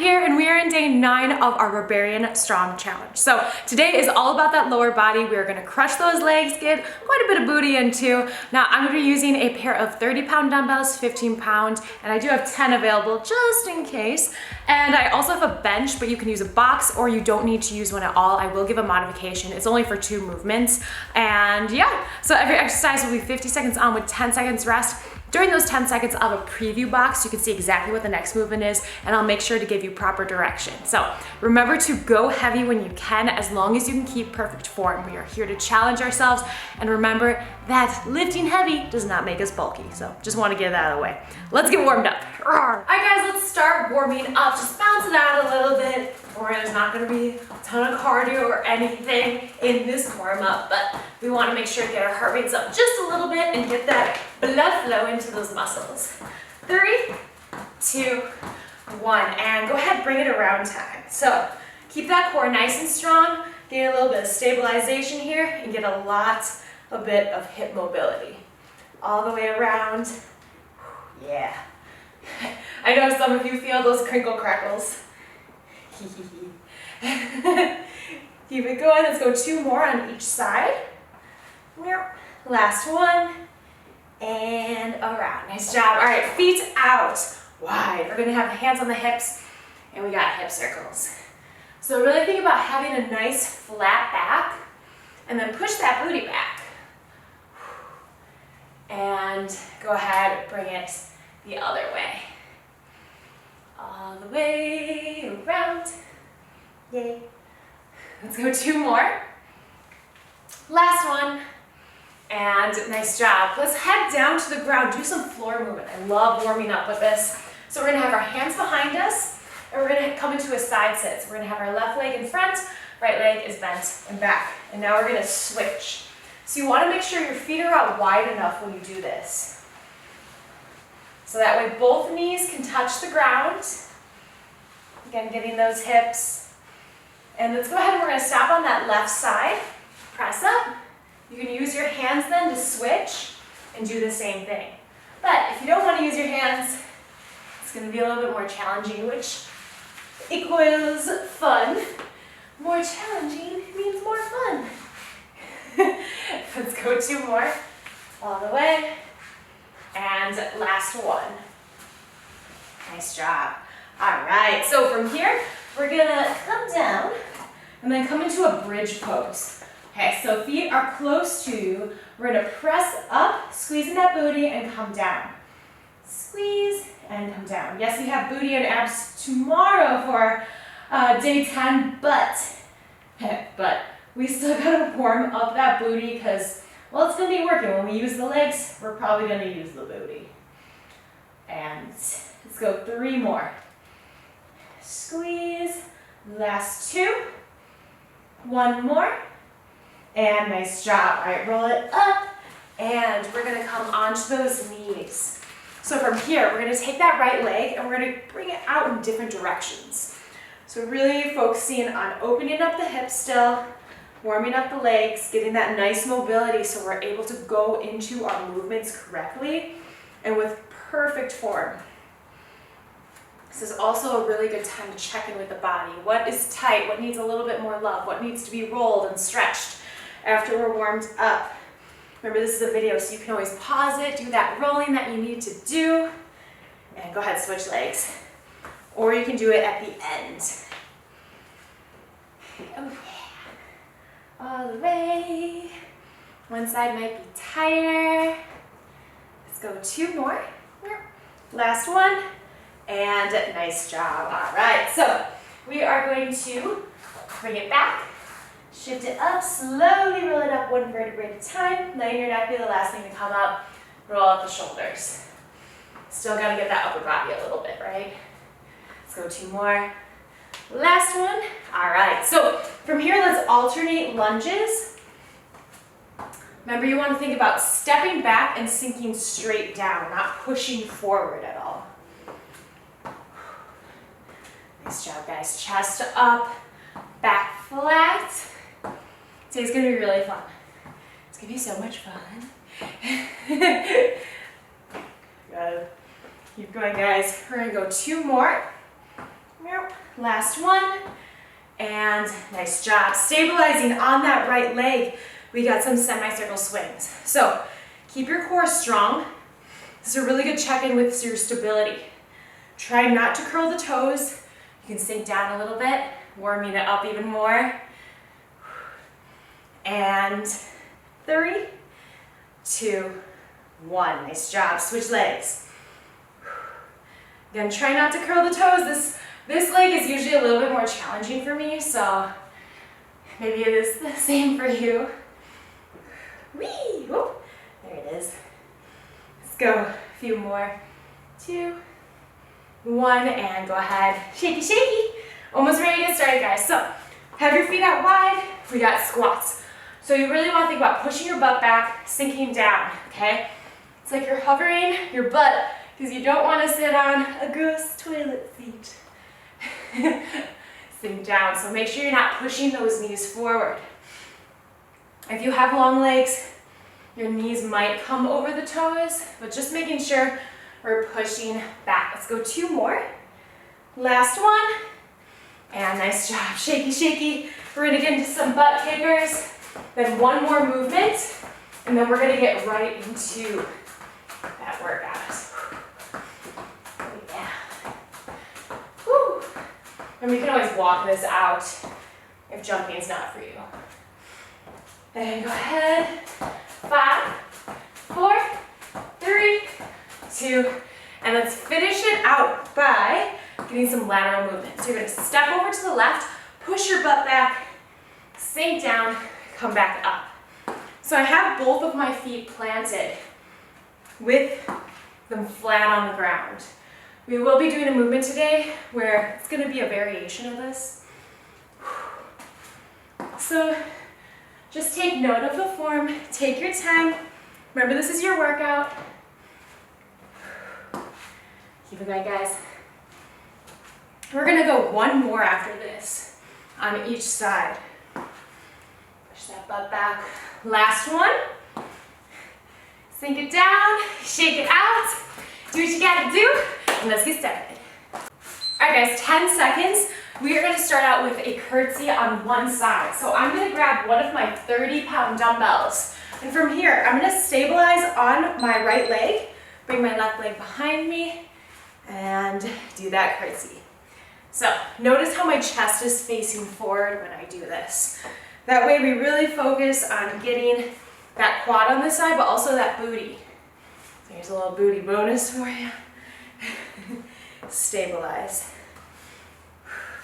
here and we are in day 9 of our Barbarian Strong Challenge. So today is all about that lower body. We are gonna crush those legs, get quite a bit of booty in too. Now I'm gonna be using a pair of 30-pound dumbbells, 15-pound, and I do have 10 available just in case. And I also have a bench, but you can use a box or you don't need to use one at all. I will give a modification. It's only for 2 movements. And yeah, so every exercise will be 50 seconds on with 10 seconds rest. During those 10 seconds of a preview box, you can see exactly what the next movement is, and I'll make sure to give you proper direction. So remember to go heavy when you can, as long as you can keep perfect form. We are here to challenge ourselves, and remember that lifting heavy does not make us bulky. So just want to get that out of the way. Let's get warmed up. All right, guys, let's start warming up. Just bounce it out a little bit. There's not going to be a ton of cardio or anything in this warm-up, but we want to make sure to get our heart rates up just a little bit and get that blood flow into those muscles. 3, 2, 1, and go ahead, bring it around time. So keep that core nice and strong, get a little bit of stabilization here, and get a bit of hip mobility. All the way around. Yeah. I know some of you feel those crinkle crackles. Keep it going. Let's go 2 more on each side. Last one. And around. Nice job. All right, feet out wide. We're gonna have hands on the hips and we got hip circles. So really think about having a nice flat back and then push that booty back. And go ahead, bring it the other way. All the way around. Yay. Let's go 2 more. Last one. And nice job. Let's head down to the ground. Do some floor movement. I love warming up with this. So we're gonna have our hands behind us and we're gonna come into a side sit. So we're gonna have our left leg in front, right leg is bent and back. And now we're gonna switch. So you wanna make sure your feet are out wide enough when you do this. So that way both knees can touch the ground. Again, getting those hips. And let's go ahead and we're gonna stop on that left side. Press up. You can use your hands then to switch and do the same thing. But if you don't wanna use your hands, it's gonna be a little bit more challenging, which equals fun. More challenging means more fun. Let's go 2 more. All the way. And last one. Nice job. All right, so from here, we're gonna come down and then come into a bridge pose. Okay, so feet are close to you. We're gonna press up, squeezing that booty and come down. Squeeze and come down. Yes, we have booty and abs tomorrow for day 10, but we still gotta warm up that booty because, well, it's gonna be working. When we use the legs, we're probably gonna use the booty. And let's go 3 more. Squeeze, last 2, 1 more, and nice job. All right, roll it up, and we're gonna come onto those knees. So from here, we're gonna take that right leg, and we're gonna bring it out in different directions. So really focusing on opening up the hips still, warming up the legs, getting that nice mobility so we're able to go into our movements correctly and with perfect form. This is also a really good time to check in with the body. What is tight? What needs a little bit more love? What needs to be rolled and stretched after we're warmed up? Remember, this is a video, so you can always pause it, do that rolling that you need to do, and go ahead, switch legs. Or you can do it at the end. Oh yeah. All the way. One side might be tighter. Let's go 2 more. Last one. And nice job. All right, so we are going to bring it back, shift it up, slowly roll it up 1 vertebrae at a time, letting your neck be the last thing to come up, roll up the shoulders. Still gotta get that upper body a little bit, right? Let's go 2 more. Last one. All right, so from here, let's alternate lunges. Remember, you want to think about stepping back and sinking straight down, not pushing forward at all. Nice job, guys. Chest up, back flat. Today's gonna be really fun. It's gonna be so much fun. Good. Keep going, guys. We're gonna go 2 more. Last one. And nice job. Stabilizing on that right leg. We got some semicircle swings. So keep your core strong. This is a really good check-in with your stability. Try not to curl the toes. You can sink down a little bit, warming it up even more. And 3, 2, 1. Nice job. Switch legs. Again, try not to curl the toes. This leg is usually a little bit more challenging for me, so maybe it is the same for you. Whee! Whoop. There it is. Let's go. A few more. 2, 1, and go ahead. Shaky, shaky. Almost ready to get started, guys. So have your feet out wide. We got squats. So you really want to think about pushing your butt back, sinking down, okay? It's like you're hovering your butt because you don't want to sit on a gross toilet seat. Sink down. So make sure you're not pushing those knees forward. If you have long legs, your knees might come over the toes, but just making sure we're pushing back. Let's go 2 more. Last one. And nice job. Shaky, shaky. We're going to get into some butt kickers. Then 1 more movement. And then we're going to get right into that workout. Yeah. Whew. And we can always walk this out if jumping is not for you. And go ahead. 5, 4, 3, 2, and let's finish it out by getting some lateral movement. So you're going to step over to the left, push your butt back, sink down, come back up. So I have both of my feet planted with them flat on the ground. We will be doing a movement today where it's going to be a variation of this. So just take note of the form, take your time. Remember, this is your workout. Keep it going, guys. We're gonna go 1 more after this on each side. Push that butt back. Last one. Sink it down, shake it out. Do what you gotta do, and let's get started. All right, guys, 10 seconds. We are going to start out with a curtsy on one side. So I'm going to grab one of my 30-pound dumbbells. And from here, I'm going to stabilize on my right leg, bring my left leg behind me, and do that curtsy. So notice how my chest is facing forward when I do this. That way we really focus on getting that quad on this side, but also that booty. So here's a little booty bonus for you. Stabilize.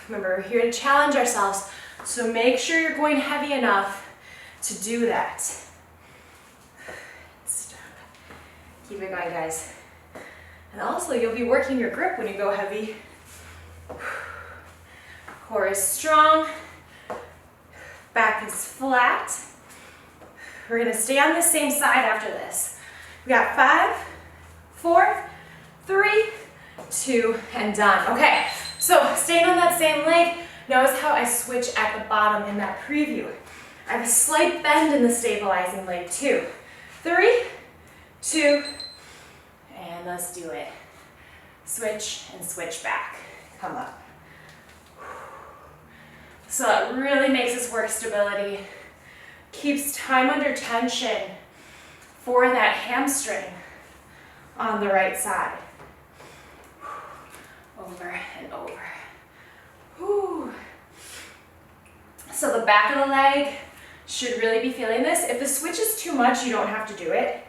Remember, we're here to challenge ourselves, so make sure you're going heavy enough to do that. Stop. Keep it going, guys. And also, you'll be working your grip when you go heavy. Core is strong. Back is flat. We're going to stay on the same side after this. We got 5, 4, 3, 2, and done. Okay. So staying on that same leg, notice how I switch at the bottom in that preview. I have a slight bend in the stabilizing leg too. 3, 2, and let's do it. Switch and switch back. Come up. So it really makes us work stability. Keeps time under tension for that hamstring on the right side. Over and over. Whew. So the back of the leg should really be feeling this. If the switch is too much, you don't have to do it.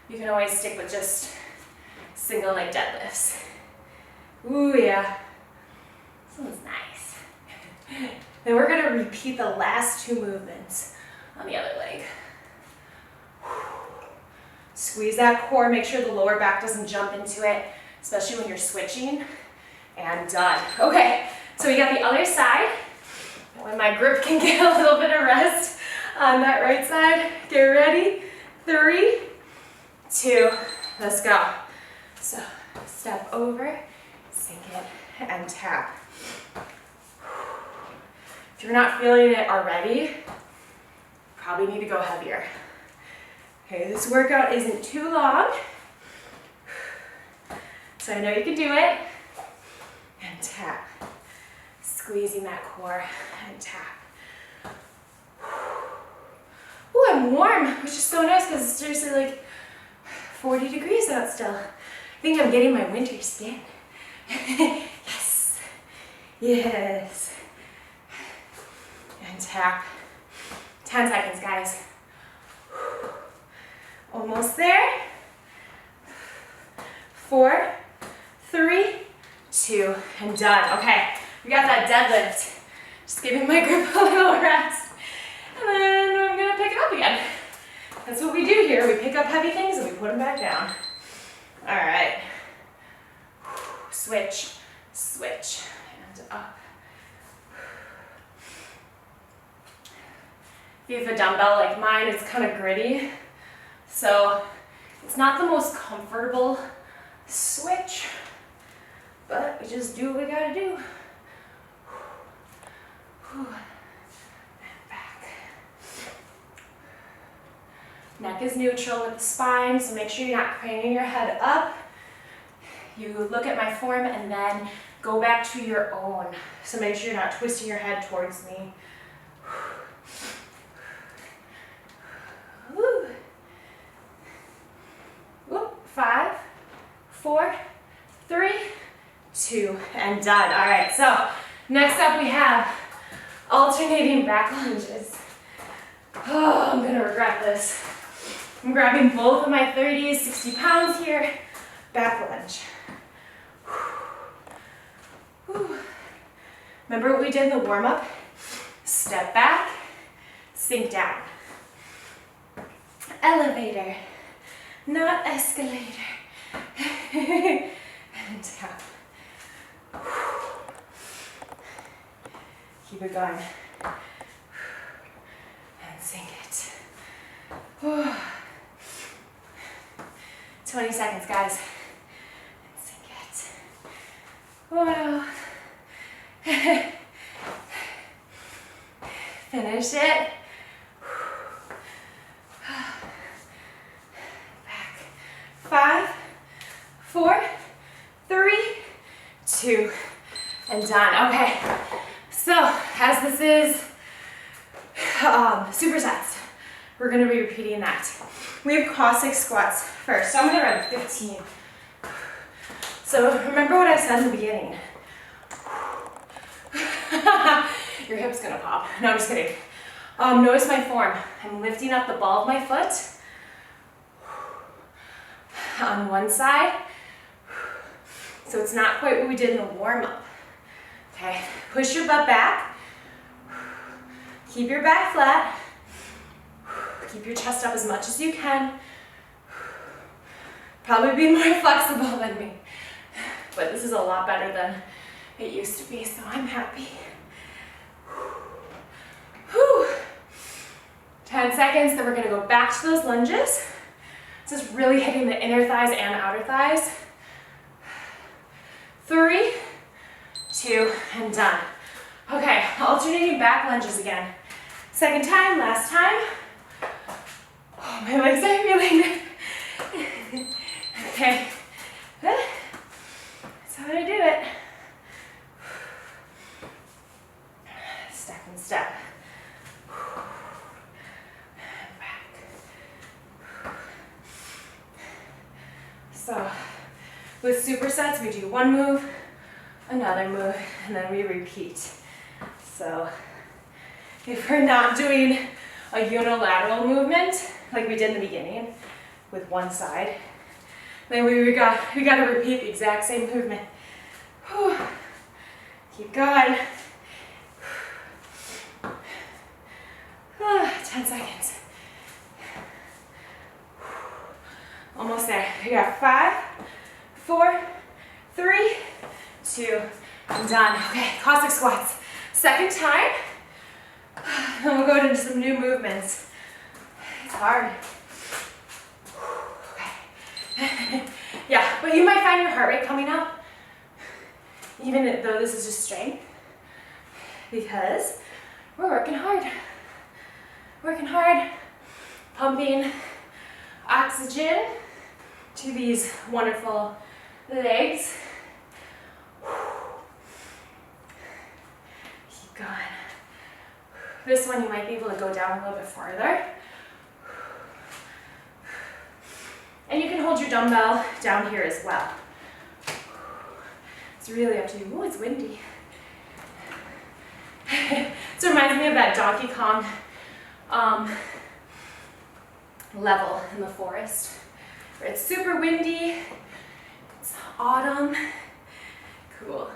You can always stick with just single leg deadlifts. Ooh, yeah. This one's nice. Then we're going to repeat the last 2 movements on the other leg. Squeeze that core, make sure the lower back doesn't jump into it, especially when you're switching. And done. Okay, so we got the other side. When my grip can get a little bit of rest on that right side. Get ready. 3, 2, let's go. So step over, sink it, and tap. If you're not feeling it already, probably need to go heavier. Okay, this workout isn't too long, so I know you can do it. And tap. squeezing that core and tap. Ooh, I'm warm, which is so nice because it's seriously like 40 degrees out still. I think I'm getting my winter skin. Yes. Yes. And tap. 10 seconds, guys. Almost there. 4, 3, 2, and done. Okay, we got that deadlift. Just giving my grip a little rest. And then I'm gonna pick it up again. That's what we do here. We pick up heavy things and we put them back down. All right. Switch, switch, and up. If you have a dumbbell like mine, it's kind of gritty. So it's not the most comfortable switch, but we just do what we gotta do. And back. Neck is neutral with the spine, so make sure you're not craning your head up. You look at my form and then go back to your own. So make sure you're not twisting your head towards me. Woo. Whoop. 5, 4, 3, 2, and done. All right, so next up we have alternating back lunges. Oh, I'm gonna regret this. I'm grabbing both of my 30s, 60 pounds here, back lunge. Whew. Remember what we did in the warm-up? Step back, sink down. Elevator, not escalator. And down. Keep it going. And sink it. Whew. 20 seconds, guys. And sink it. Whoa. Finish it. Back. 5, 4, 3, 2, and done. Okay, so as this is supersets, we're gonna be repeating that. We have Caussac Squats first. So I'm gonna run 15. So remember what I said in the beginning. Your hip's gonna pop. No, I'm just kidding. Notice my form. I'm lifting up the ball of my foot on one side. So it's not quite what we did in the warm-up. Okay, push your butt back. Keep your back flat. Keep your chest up as much as you can. Probably be more flexible than me. But this is a lot better than it used to be, so I'm happy. Whew. 10 seconds, then we're gonna go back to those lunges. This is really hitting the inner thighs and outer thighs. 3, 2, and done. Okay, alternating back lunges again. Second time, last time. Oh, my legs are feeling it. Okay, that's how I do it. Step and step. Back. So, with supersets, we do one move, another move, and then we repeat. So, if we're not doing a unilateral movement, like we did in the beginning, with one side, then we got to repeat the exact same movement. Whew. Keep going. 10 seconds. Almost there. We got 5, 4, 3, 2, I'm done. Okay, Caussac Squats. Second time. Then we'll go into some new movements. It's hard. Okay. Yeah, but you might find your heart rate coming up, even though this is just strength, because we're working hard. Working hard, pumping oxygen to these wonderful legs. This one you might be able to go down a little bit farther. And you can hold your dumbbell down here as well. It's really up to you. Oh, it's windy. This reminds me of that Donkey Kong level in the forest, where it's super windy, it's autumn. Cool.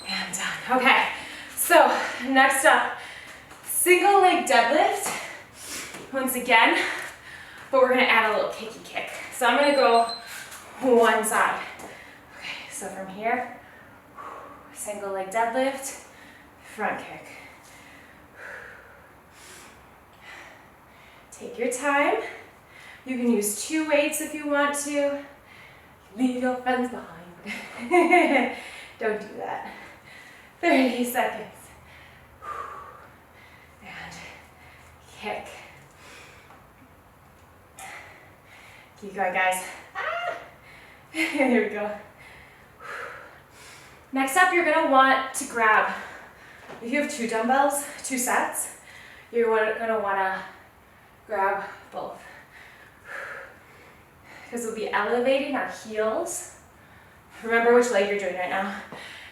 And done. Okay, so next up, single leg deadlift. Once again, but we're gonna add a little kicky kick. So I'm gonna go one side. Okay, so from here, single leg deadlift, front kick. Take your time. You can use 2 weights if you want to. Leave your friends behind. Don't do that. 30 seconds. And kick. Keep going, guys. Ah! There we go. Next up, you're gonna want to grab, if you have 2 dumbbells, 2 sets, you're gonna wanna grab both. Because we'll be elevating our heels. Remember which leg you're doing right now.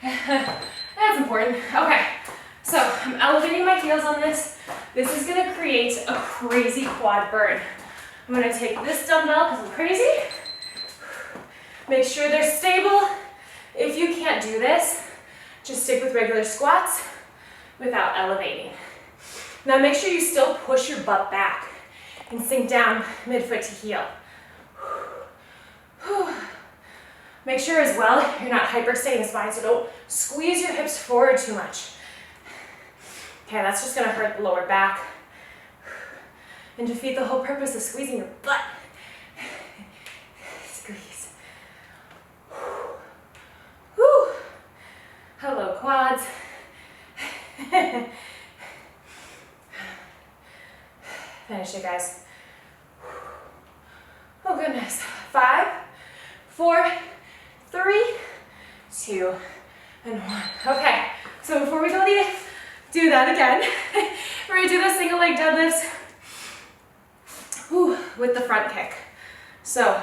That's important. Okay, so I'm elevating my heels on this. This is gonna create a crazy quad burn. I'm gonna take this dumbbell because I'm crazy. Make sure they're stable. If you can't do this, just stick with regular squats without elevating. Now make sure you still push your butt back and sink down midfoot to heel. Make sure as well you're not hyperextending the spine, so don't squeeze your hips forward too much. Okay, that's just gonna hurt the lower back and defeat the whole purpose of squeezing your butt. Squeeze. Whew. Hello, quads. Finish it, guys. Oh goodness. 5, 4, 3, 2, and 1. Okay, so before we do that again, we're gonna do the single leg deadlifts with the front kick. So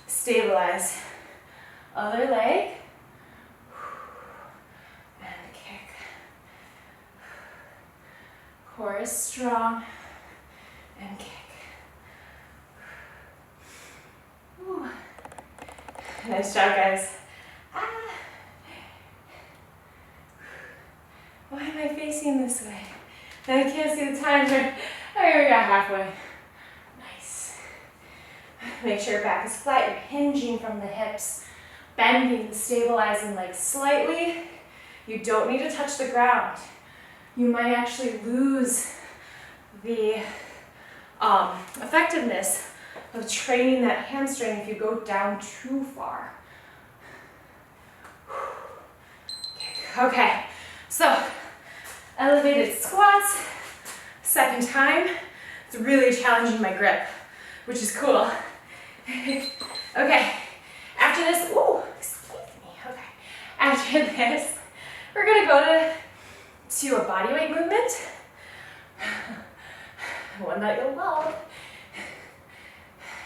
stabilize, other leg, and kick. Core is strong, and kick. Ooh. Nice job, guys. Ah. Why am I facing this way? I can't see the time. Oh, we got halfway. Nice. Make sure your back is flat. You're hinging from the hips, bending, stabilizing legs slightly. You don't need to touch the ground. You might actually lose the effectiveness of training that hamstring if you go down too far. Okay, so elevated squats, second time. It's really challenging my grip, which is cool. Okay, after this, ooh, excuse me, okay. After this, we're gonna go to a bodyweight movement, one that you'll love.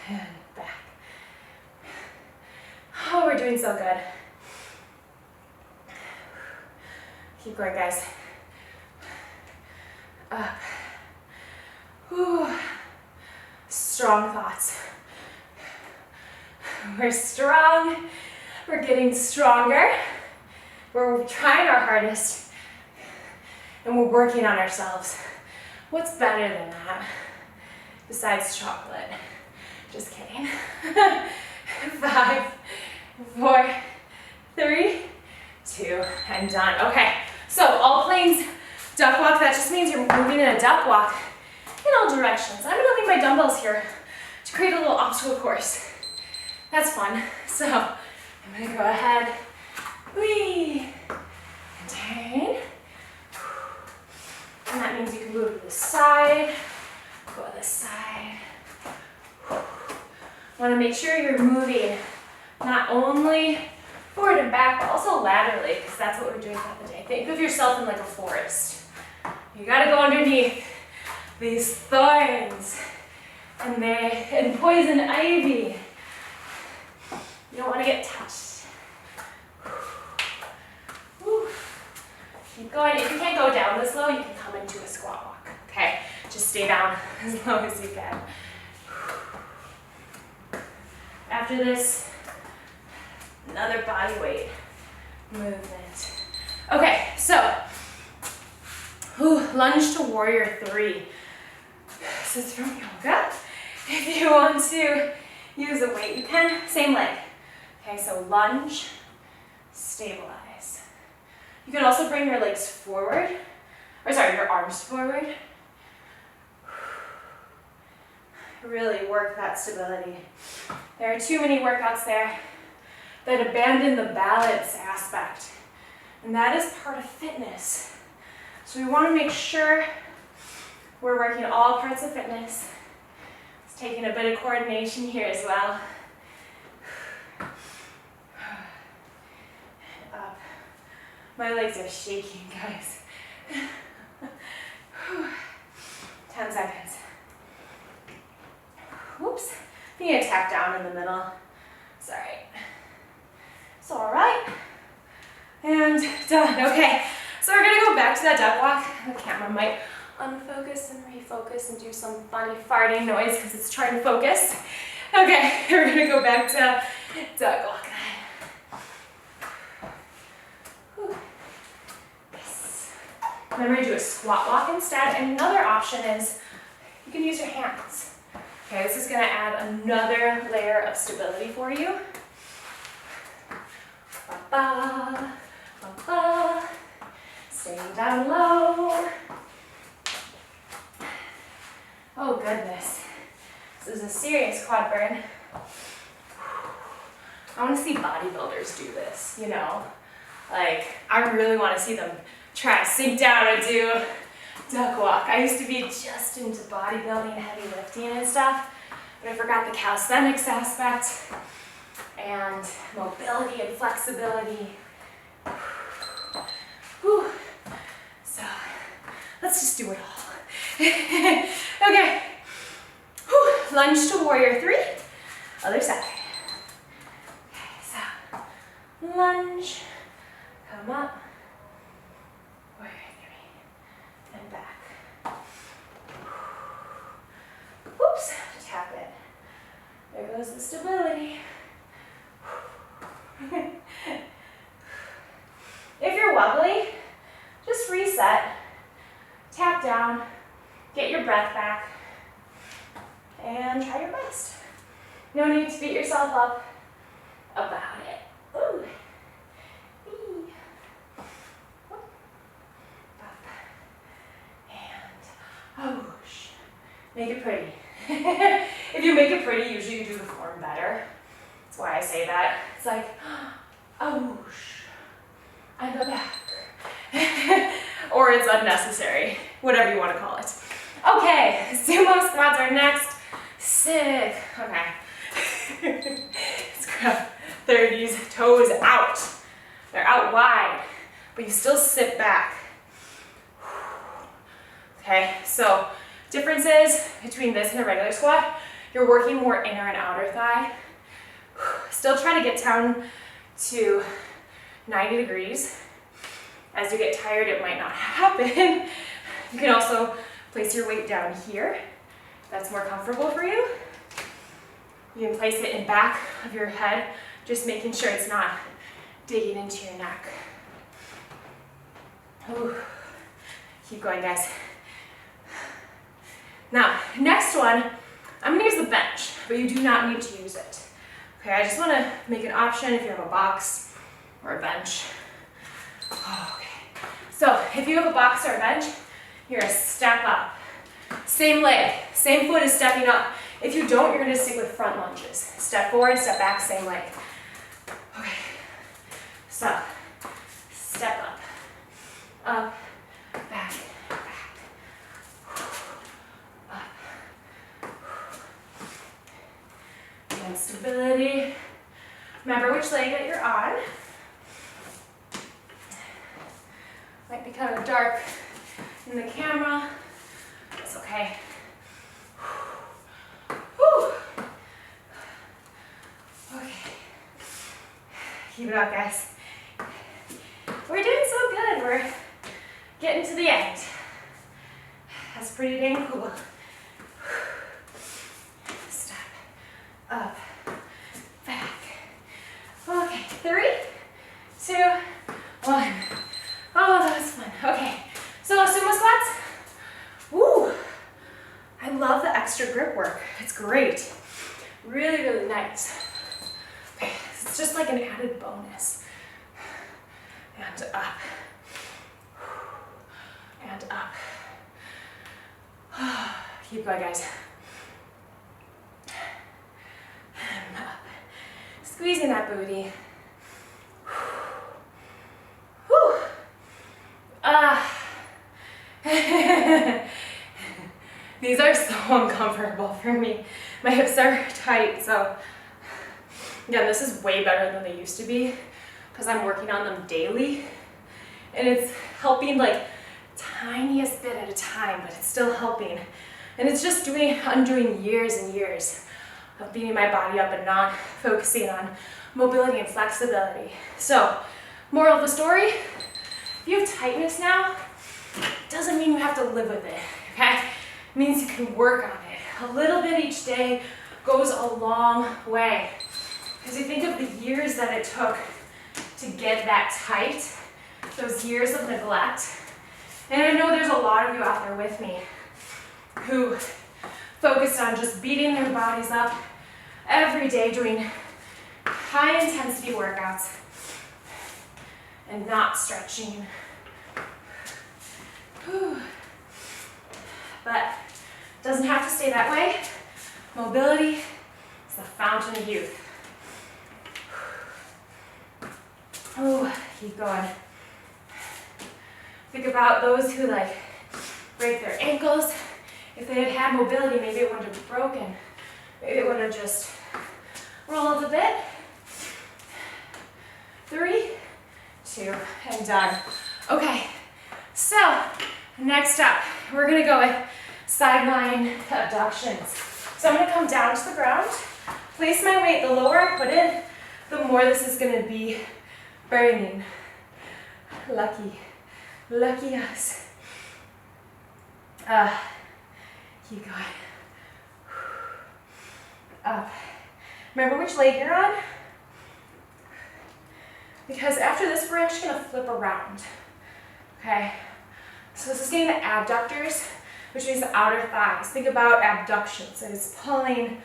And back. Oh, we're doing so good. Keep going, guys. Up. Whew. Strong thoughts. We're strong. We're getting stronger. We're trying our hardest. And we're working on ourselves. What's better than that? Besides chocolate. Just kidding. 5, 4, 3, 2, and done. Okay, so all planes duck walk. That just means you're moving in a duck walk in all directions. I'm gonna leave my dumbbells here to create a little obstacle course. That's fun. So I'm gonna go ahead, whee, and turn. And that means you can move to the side, go to the side. Want to make sure you're moving not only forward and back, but also laterally, because that's what we're doing throughout the day. Think of yourself in like a forest. You gotta go underneath these thorns and poison ivy. You don't want to get touched. Whew. Keep going. If you can't go down this low, you can come into a squat walk. Okay, just stay down as low as you can. After this, another body weight movement. Okay, so lunge to warrior 3. This is from yoga. If you want to use a weight, you can. Same leg. Okay, so lunge, stabilize. You can also bring your legs forward, or sorry, your arms forward. Really work that stability. There are too many workouts there that abandon the balance aspect, and that is part of fitness. So we want to make sure we're working all parts of fitness. It's taking a bit of coordination here as well. Up. My legs are shaking, guys. 10 seconds. Whoops. I think I tapped down in the middle. It's all right. It's all right. And done. Okay. So we're gonna go back to that duck walk. The camera might unfocus and refocus and do some funny farting noise because it's trying to focus. Okay, we're gonna go back to duck walk. Whew. Yes. Remember to do a squat walk instead. And another option is you can use your hands. Okay, this is gonna add another layer of stability for you. Ba-ba, ba-ba. Staying down low. Oh goodness. This is a serious quad burn. I want to see bodybuilders do this, you know? Like, I really want to see them try to sink down and do duck walk. I used to be just into bodybuilding, heavy lifting and stuff, but I forgot the calisthenics aspect and mobility and flexibility. Whew. So let's just do it all. Okay. Whew. Lunge to warrior 3. Other side. Okay, so lunge, come up, warrior 3, and back. Whoops, tap it. There goes the stability. If you're wobbly, just reset, tap down, get your breath back, and try your best. No need to beat yourself up about it. Ooh. Eee. Up. And whoosh. Make it pretty. If you make it pretty, usually you do the form better. That's why I say that. It's like, whoosh. And go back. Or it's unnecessary, whatever you want to call it. Okay, sumo squats are next. Sick. Okay. Let's grab 30s, toes out. They're out wide, but you still sit back. Okay, so differences between this and a regular squat, you're working more inner and outer thigh. Still try to get down to 90 degrees. As you get tired, it might not happen. You can also place your weight down here. If that's more comfortable for you. You can place it in back of your head, just making sure it's not digging into your neck. Ooh. Keep going, guys. Now, next one, I'm gonna use the bench, but you do not need to use it. Okay, I just wanna make an option if you have a box or a bench. Okay, so if you have a box or a bench, you're gonna step up. Same leg, same foot is stepping up. If you don't, you're gonna stick with front lunges. Step forward, step back, same leg. Okay, so step up, back, up. And stability. Remember which leg that you're on. Might be kind of dark in the camera. It's okay. Whew. Okay. Keep it up, guys. We're doing so good. We're getting to the end. That's pretty dang cool. Step up, back. Okay, 3, 2, 1. Oh, that was fun. Okay, so sumo squats. Woo! I love the extra grip work. It's great. Really, really nice. Okay, it's just like an added bonus. And up. And up. Keep going, guys. And up. Squeezing that booty. Whew. These are so uncomfortable for me. My hips are tight, so yeah, this is way better than they used to be because I'm working on them daily, and it's helping like tiniest bit at a time, but it's still helping. And it's just undoing years and years of beating my body up and not focusing on mobility and flexibility. So, moral of the story, if you have tightness now, it doesn't mean you have to live with it, okay? It means you can work on it. A little bit each day goes a long way. Because you think of the years that it took to get that tight, those years of neglect. And I know there's a lot of you out there with me who focused on just beating their bodies up every day, doing high intensity workouts and not stretching. Whew. But it doesn't have to stay that way. Mobility is the fountain of youth. Oh, keep going. Think about those who like break their ankles. If they had had mobility, maybe it wouldn't have broken. Maybe it would have just rolled a bit. 3, 2, and done. Okay, so next up, we're gonna go with sideline abductions. So I'm gonna come down to the ground, place my weight. The lower I put it, the more this is gonna be burning. Lucky us. Keep going. Up. Remember which leg you're on? Because after this, we're actually gonna flip around. Okay? So this is getting the abductors, which means the outer thighs. Think about abductions. It's pulling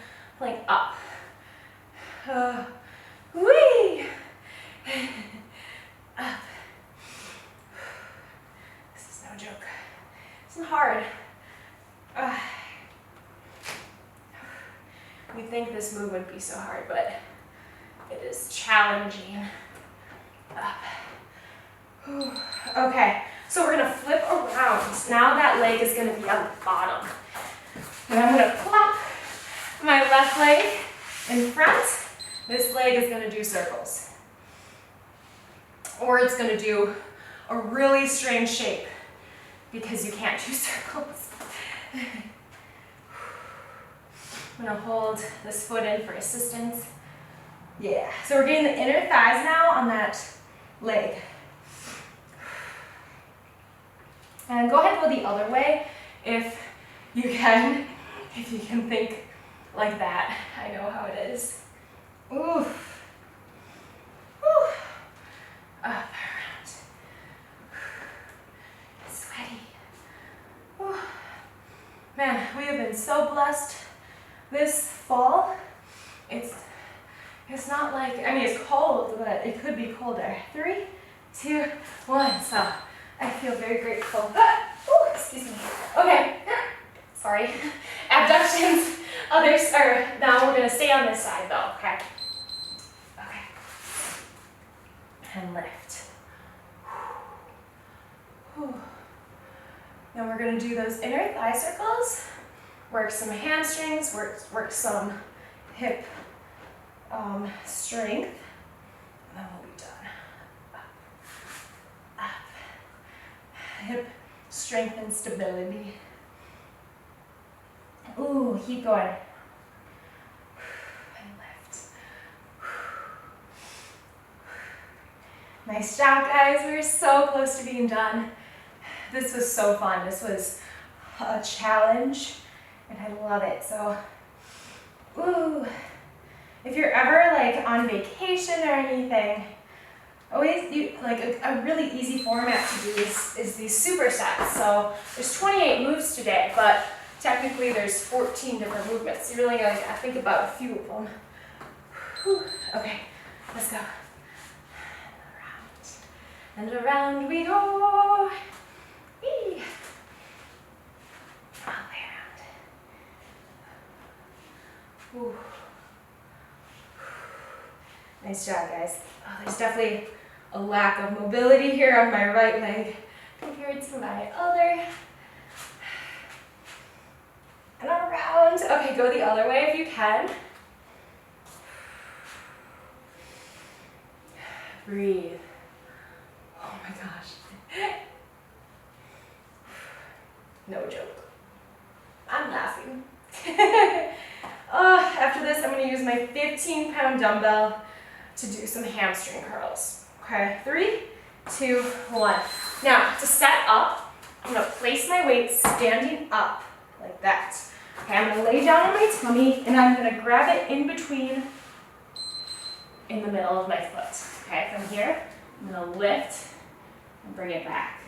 up. Whee! Up. This is no joke. It's not hard. We think this move would be so hard, but it is challenging. Up. Whew. Okay, so we're gonna flip around. Now that leg is gonna be on the bottom. And I'm gonna plop my left leg in front. This leg is gonna do circles. Or it's gonna do a really strange shape because you can't do circles. I'm gonna hold this foot in for assistance. Yeah, so we're getting the inner thighs now on that leg. And go ahead and go the other way if you can think like that. I know how it is. Ooh. Woo. Up, around. Sweaty. Ooh. Man, we have been so blessed this fall. It's not like, I mean, it's cold, but it could be colder. 3, 2, 1. So I feel very grateful. Ooh, excuse me. Okay, sorry. Abductions. Others are, now we're gonna stay on this side though, okay? Okay. And lift. Whew. Now we're gonna do those inner thigh circles. Work some hamstrings, work some hip strength, and then we'll be done. Up, up. Hip strength and stability. Ooh, keep going. And lift. Nice job, guys. We're so close to being done. This was so fun. This was a challenge, and I love it. So, ooh. If you're ever like on vacation or anything, always do like a really easy format to do is these supersets. So there's 28 moves today, but technically there's 14 different movements. You really gotta think about a few of them. Whew. Okay, let's go. And around we go. Whee. All the way around. Ooh. Nice job, guys. Oh, there's definitely a lack of mobility here on my right leg compared to my other. And around. Okay, go the other way if you can. Breathe. Oh my gosh. No joke. I'm laughing. After this, I'm going to use my 15-pound dumbbell to do some hamstring curls. Okay, 3, 2, 1. Now, to set up, I'm going to place my weight standing up like that. Okay, I'm going to lay down on my tummy, and I'm going to grab it in between, in the middle of my foot. Okay, from here, I'm going to lift and bring it back.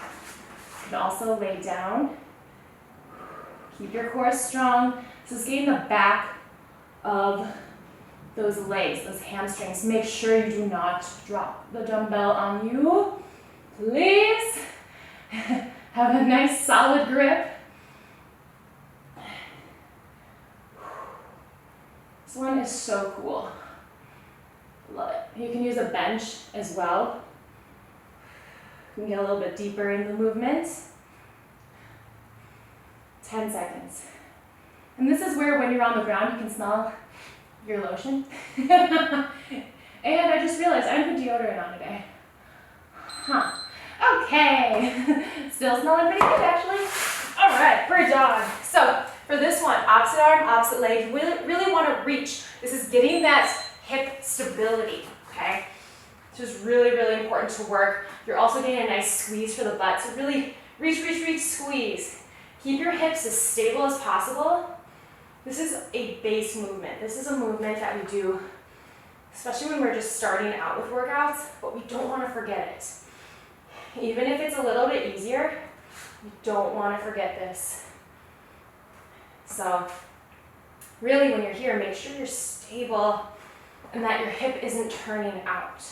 You can also lay down. Keep your core strong. This is getting the back of those legs, those hamstrings. Make sure you do not drop the dumbbell on you. Please. Have a nice solid grip. This one is so cool. Love it. You can use a bench as well. You can get a little bit deeper in the movement. 10 seconds. And this is where when you're on the ground, you can smell your lotion. And I just realized I didn't put deodorant on today. Huh. Okay. Still smelling pretty good, actually. All right, bird dog. So for this one, opposite arm, opposite leg, really want to reach. This is getting that hip stability, okay? This is really, really important to work. You're also getting a nice squeeze for the butt. So really reach, reach, reach, squeeze. Keep your hips as stable as possible. This is a base movement. This is a movement that we do, especially when we're just starting out with workouts, but we don't want to forget it. Even if it's a little bit easier, you don't want to forget this. So really when you're here, make sure you're stable and that your hip isn't turning out.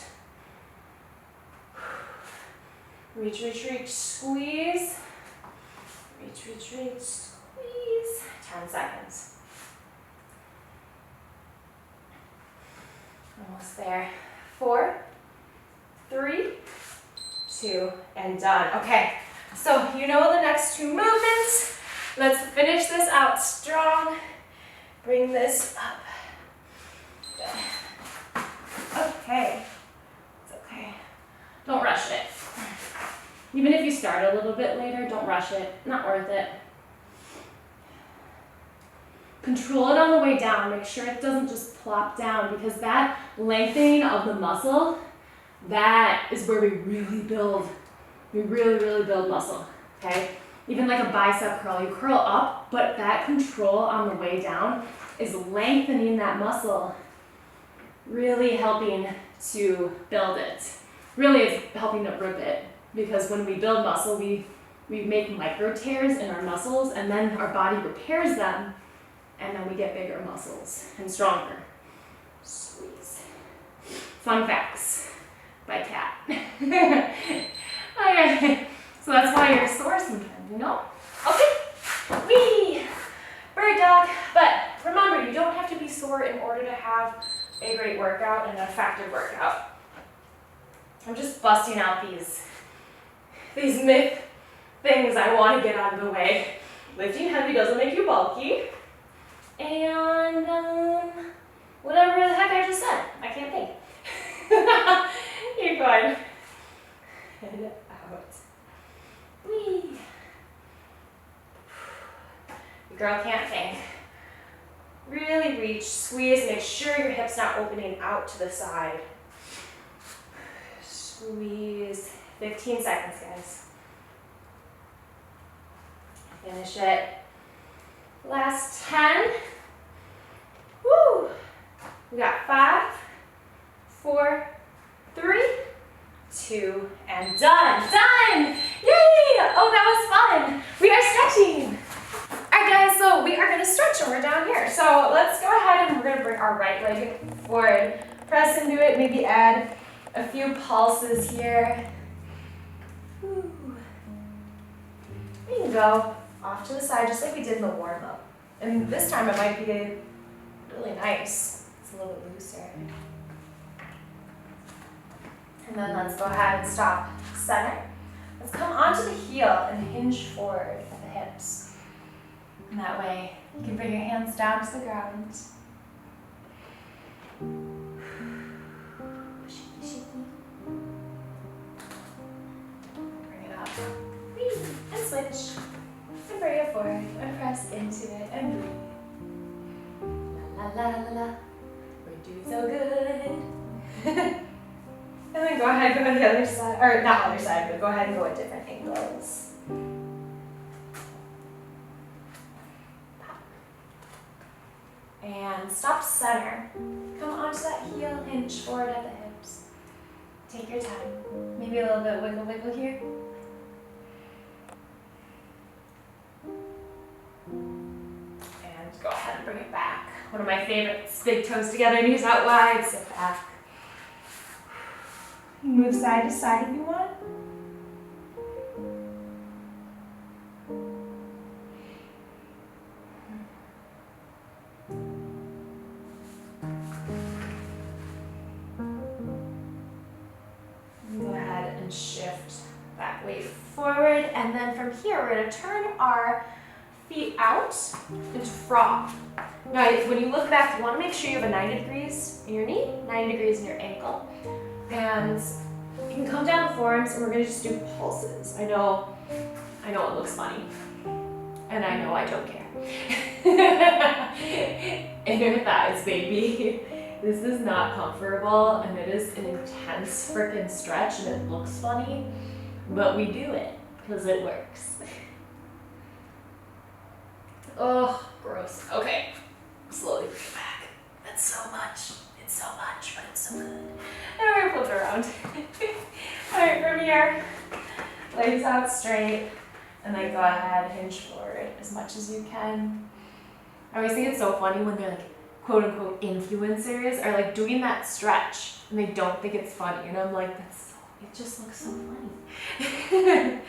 Reach, reach, reach, squeeze. Reach, reach, reach, squeeze. 10 seconds. Almost there. 4, 3, 2, and done. Okay, so you know the next two movements. Let's finish this out strong. Bring this up. Okay, it's okay. Don't rush it. Even if you start a little bit later, don't rush it. Not worth it. Control it on the way down. Make sure it doesn't just plop down, because that lengthening of the muscle, that is where we really build. We really, really build muscle, okay? Even like a bicep curl, you curl up, but that control on the way down is lengthening that muscle, really helping to build it. Really, it's helping to rip it, because when we build muscle, we make micro tears in our muscles, and then our body repairs them, and then we get bigger muscles and stronger. Squeeze. Fun facts by Kat. Okay, so that's why you're sore sometimes, you know? Okay, wee! Bird dog. But remember, you don't have to be sore in order to have a great workout and an effective workout. I'm just busting out these myth things I want to get out of the way. Lifting heavy doesn't make you bulky. And whatever the heck I just said. I can't think. Keep going. Head out. Whee. Your girl can't think. Really reach, squeeze, make sure your hip's not opening out to the side. Squeeze. 15 seconds, guys. Finish it. Last 10. Woo! We got 5, 4, 3, 2, and done. Done! Yay! Oh, that was fun. We are stretching. All right, guys, so we are gonna stretch and we're down here. So let's go ahead and we're gonna bring our right leg forward. Press into it, maybe add a few pulses here. Woo. We can go off to the side just like we did in the warm-up. And this time it might be really nice. It's a little bit looser. And then let's go ahead and stop center. Let's come onto the heel and hinge forward at the hips. And that way you can bring your hands down to the ground. Bring it up. And switch. And bring it forward. And press into it and breathe. La la la la. We're doing so good. And then go ahead and go to the other side. Or not other side, but go ahead and go at different angles. And stop center. Come onto that heel, hinge forward at the hips. Take your time. Maybe a little bit wiggle wiggle here. And go ahead and bring it back. One of my favorites, big toes together, knees out wide, sit back. Move side to side if you want. Go ahead and shift that weight forward, and then from here we're going to turn our feet out into frog. Now when you look back, you want to make sure you have a 90 degrees in your knee, 90 degrees in your ankle. And you can come down the forearms and we're going to just do pulses. I know it looks funny. And I know I don't care. And your thighs, baby. This is not comfortable and it is an intense freaking stretch and it looks funny, but we do it because it works. Oh, gross. Okay, slowly bring it back. That's so much. It's so much, but it's so good. And we're gonna flip it around. All right, from here, legs out straight, and then go ahead, hinge forward as much as you can. I always think it's so funny when they're like, quote unquote, influencers are like doing that stretch, and they don't think it's funny, and I'm like, it just looks so funny.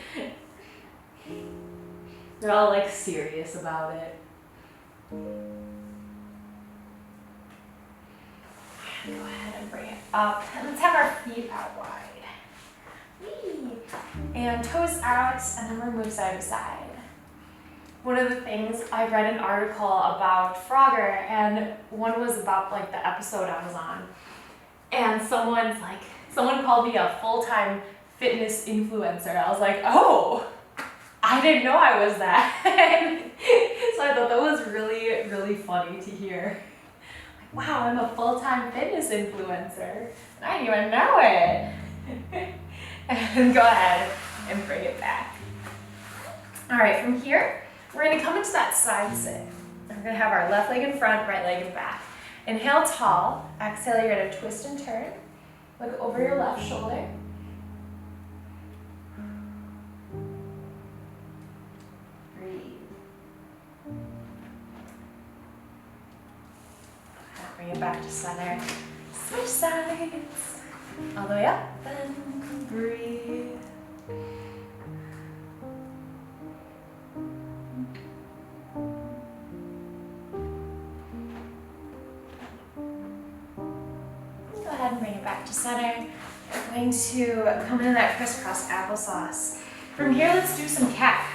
They're all like serious about it. Go ahead and bring it up. And let's have our feet out wide. Whee! And toes out, and then we'll move side to side. One of the things, I read an article about Frogger, and one was about like the episode I was on. And someone called me a full-time fitness influencer. I was like, oh, I didn't know I was that. So I thought that was really, really funny to hear. Wow, I'm a full-time fitness influencer. And I didn't even know it. And go ahead and bring it back. All right, from here, we're gonna come into that side sit. We're gonna have our left leg in front, right leg in back. Inhale tall, exhale, you're gonna twist and turn. Look over your left shoulder. Breathe. Bring it back to center. Switch sides. All the way up and breathe. Go ahead and bring it back to center. We're going to come into that crisscross applesauce. From here, let's do some cat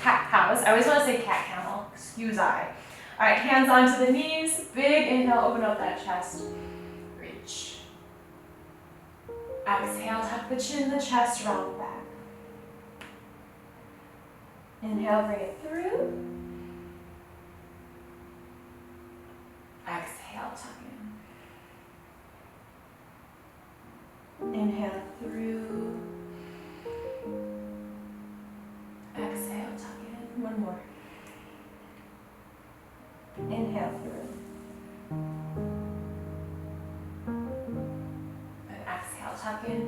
cows. I always want to say cat camel, excuse I. All right, hands onto the knees. Big inhale, open up that chest. Reach. Exhale, tuck the chin, the chest, round back. Inhale, bring it through. Exhale, tuck in. Inhale through. Exhale, tuck in. One more. Inhale through. And exhale, tuck in.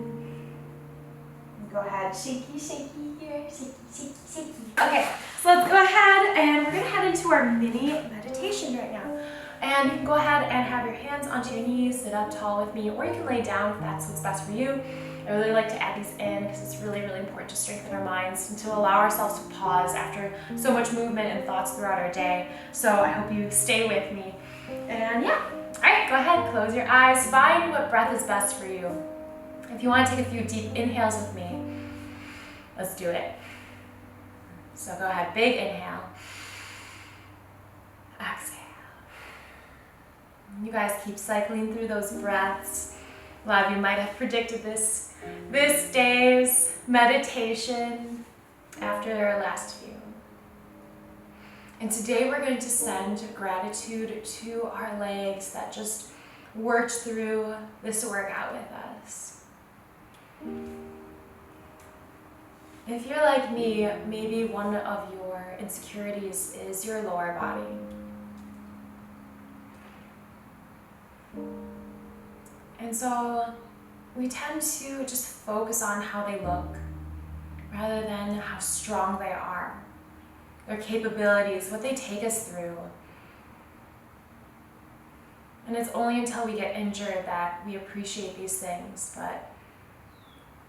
Go ahead, shaky, shaky here, shaky, shaky, shaky. Okay, so let's go ahead and we're gonna head into our mini meditation right now. And you can go ahead and have your hands onto your knees, sit up tall with me, or you can lay down if that's what's best for you. I really like to add these in because it's really, really important to strengthen our minds and to allow ourselves to pause after so much movement and thoughts throughout our day. So I hope you stay with me. And yeah, all right, go ahead, close your eyes, find what breath is best for you. If you want to take a few deep inhales with me, let's do it. So go ahead, big inhale. Exhale. You guys keep cycling through those breaths. A lot of you might have predicted this day's meditation after our last few. And today we're going to send gratitude to our legs that just worked through this workout with us. If you're like me, maybe one of your insecurities is your lower body. And so we tend to just focus on how they look rather than how strong they are, their capabilities, what they take us through. And it's only until we get injured that we appreciate these things, but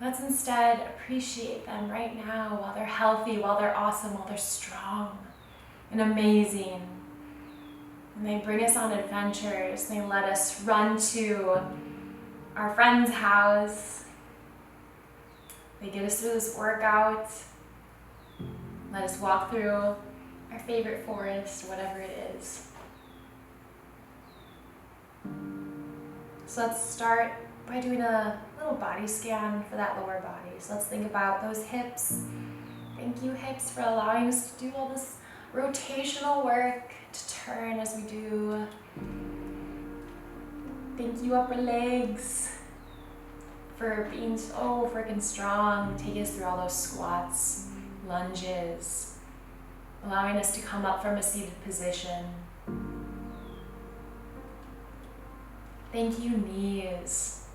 let's instead appreciate them right now while they're healthy, while they're awesome, while they're strong and amazing. And they bring us on adventures. They let us run to our friend's house. They get us through this workout. Let us walk through our favorite forest, whatever it is. So let's start by doing a little body scan for that lower body. So let's think about those hips. Thank you, hips, for allowing us to do all this rotational work to turn as we do. Thank you, upper legs, for being so freaking strong, taking us through all those squats, lunges, allowing us to come up from a seated position. Thank you, knees,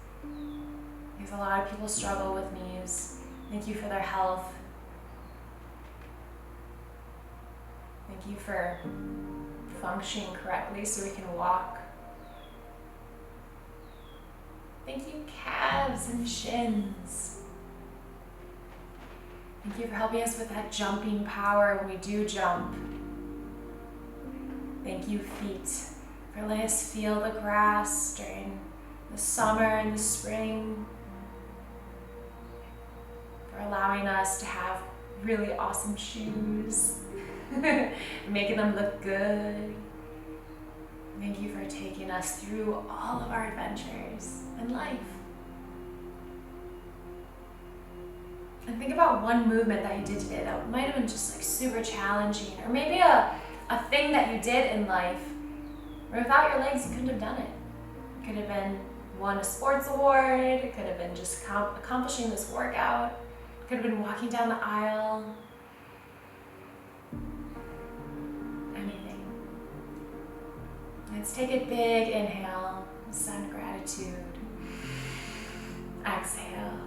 because a lot of people struggle with knees. Thank you for their health. Thank you for functioning correctly so we can walk. Thank you, calves and shins. Thank you for helping us with that jumping power when we do jump. Thank you, feet, for letting us feel the grass during the summer and the spring, for allowing us to have really awesome shoes, making them look good. Thank you for taking us through all of our adventures in life. And think about one movement that you did today that might have been just like super challenging, or maybe a thing that you did in life where without your legs you couldn't have done it. It could have been won a sports award, it could have been just accomplishing this workout, it could have been walking down the aisle. Anything. Let's take a big inhale, send gratitude. Exhale.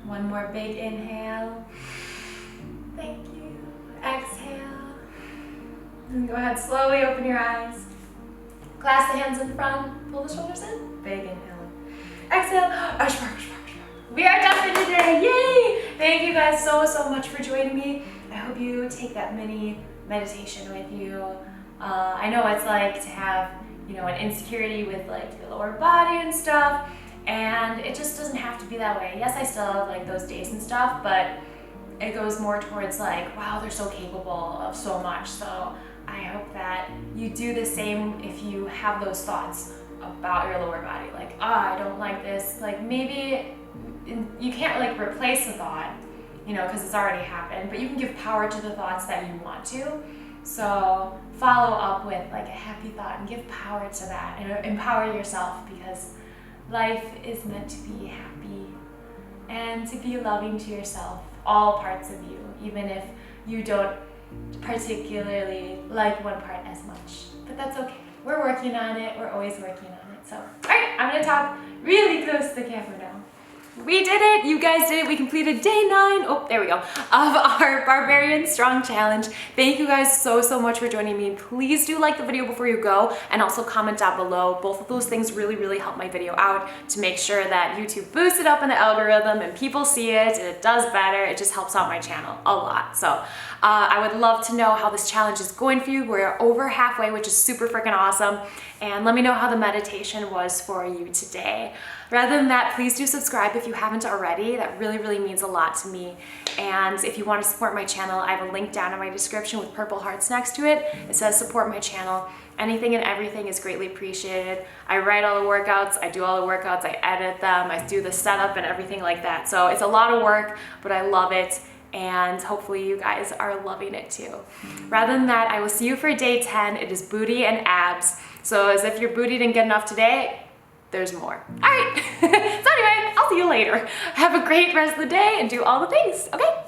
One more big inhale. Thank you. Exhale. And go ahead, slowly open your eyes. Clasp the hands in front, pull the shoulders in. Big inhale. Exhale. We are done for today. Yay! Thank you guys so much for joining me. I hope you take that mini meditation with you. I know what it's like to have, an insecurity with like your lower body and stuff, and it just doesn't have to be that way. Yes, I still have like those days and stuff, but it goes more towards like, wow, they're so capable of so much. So I hope that you do the same if you have those thoughts about your lower body, like, I don't like this. Like maybe you can't like replace the thought, you know, because it's already happened, but you can give power to the thoughts that you want to. So follow up with like a happy thought and give power to that and empower yourself, because life is meant to be happy and to be loving to yourself, all parts of you, even if you don't particularly like one part as much, but that's okay. We're working on it. We're always working on it. So, all right, I'm gonna talk really close to the camera now. We did it, you guys did it. We completed day 9, oh, there we go, of our Barbarian Strong Challenge. Thank you guys so much for joining me. Please do like the video before you go, and also comment down below. Both of those things really help my video out to make sure that YouTube boosts it up in the algorithm and people see it and it does better. It just helps out my channel a lot. So I would love to know how this challenge is going for you. We're over halfway, which is super freaking awesome. And let me know how the meditation was for you today. Rather than that, please do subscribe if you haven't already. That really means a lot to me. And if you want to support my channel, I have a link down in my description with purple hearts next to it. It says support my channel. Anything and everything is greatly appreciated. I write all the workouts, I do all the workouts, I edit them, I do the setup and everything like that. So it's a lot of work, but I love it. And hopefully you guys are loving it too. Rather than that, I will see you for day 10. It is booty and abs. So as if your booty didn't get enough today, there's more. All right, so anyway, I'll see you later. Have a great rest of the day and do all the things, okay?